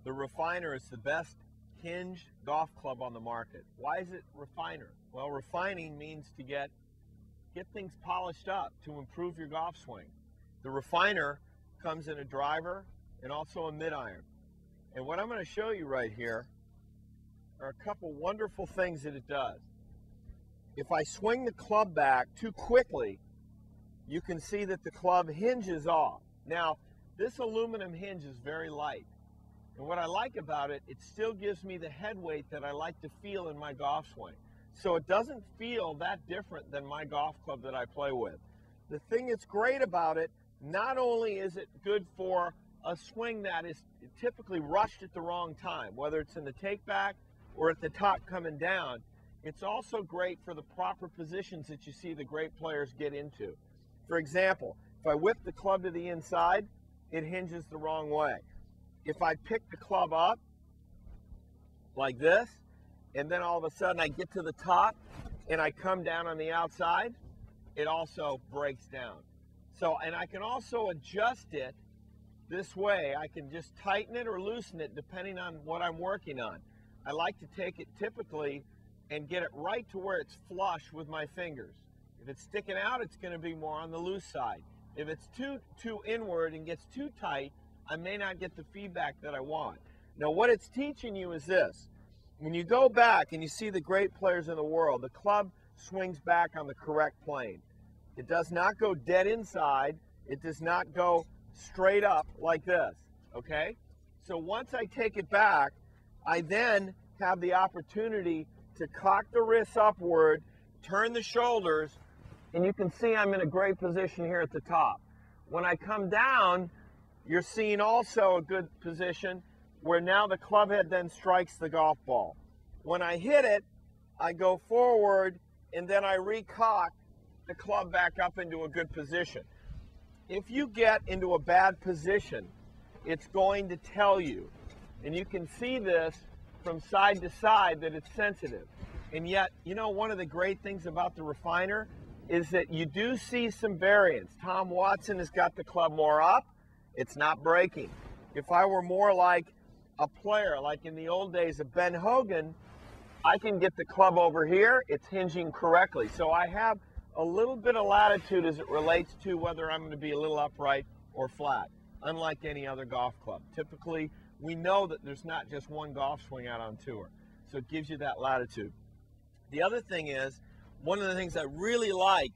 The Refiner is the best hinged golf club on the market. Why is it Refiner? Well, refining means to get things polished up to improve your golf swing. The Refiner comes in a driver and also a mid-iron. And what I'm going to show you right here are a couple wonderful things that it does. If I swing the club back too quickly, you can see that the club hinges off. Now, this aluminum hinge is very light. And what I like about it, it still gives me the head weight that I like to feel in my golf swing. So it doesn't feel that different than my golf club that I play with. The thing that's great about it, not only is it good for a swing that is typically rushed at the wrong time, whether it's in the take back or at the top coming down, it's also great for the proper positions that you see the great players get into. For example, if I whip the club to the inside, it hinges the wrong way. If I pick the club up like this, and then all of a sudden I get to the top and I come down on the outside, it also breaks down. So, and I can also adjust it this way. I can just tighten it or loosen it depending on what I'm working on. I like to take it typically and get it right to where it's flush with my fingers. If it's sticking out, it's going to be more on the loose side. If it's too inward and gets too tight, I may not get the feedback that I want. Now, what it's teaching you is this. When you go back and you see the great players in the world, the club swings back on the correct plane. It does not go dead inside. It does not go straight up like this, okay? So once I take it back, I then have the opportunity to cock the wrists upward, turn the shoulders, and you can see I'm in a great position here at the top. When I come down, you're seeing also a good position where now the club head then strikes the golf ball. When I hit it, I go forward and then I recock the club back up into a good position. If you get into a bad position, it's going to tell you. And you can see this from side to side that it's sensitive. And yet, you know, one of the great things about the Refiner is that you do see some variance. Tom Watson has got the club more up. It's not breaking. If I were more like a player, like in the old days of Ben Hogan, I can get the club over here. It's hinging correctly. So I have a little bit of latitude as it relates to whether I'm going to be a little upright or flat, unlike any other golf club. Typically, we know that there's not just one golf swing out on tour. So it gives you that latitude. The other thing is, one of the things I really like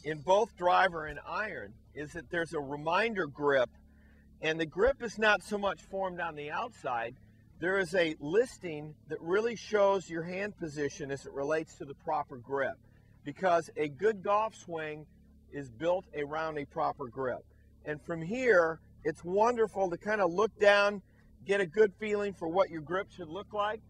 in both driver and iron is that there's a reminder grip, and the grip is not so much formed on the outside. There is a listing that really shows your hand position as it relates to the proper grip, because a good golf swing is built around a proper grip. And from here, it's wonderful to kind of look down, get a good feeling for what your grip should look like,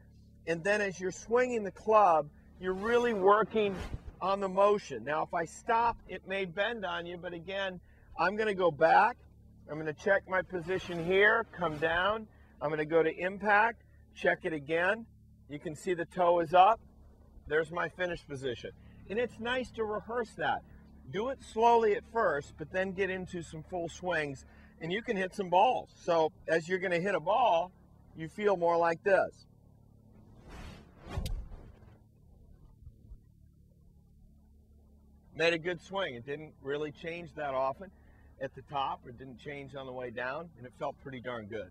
and then as you're swinging the club, you're really working on the motion. Now, if I stop, it may bend on you, but again, I'm going to go back. I'm going to check my position here, come down. I'm going to go to impact, check it again. You can see the toe is up. There's my finish position. And it's nice to rehearse that. Do it slowly at first, but then get into some full swings, and you can hit some balls. So as you're going to hit a ball, you feel more like this. Made a good swing. It didn't really change that often at the top. It didn't change on the way down, and it felt pretty darn good.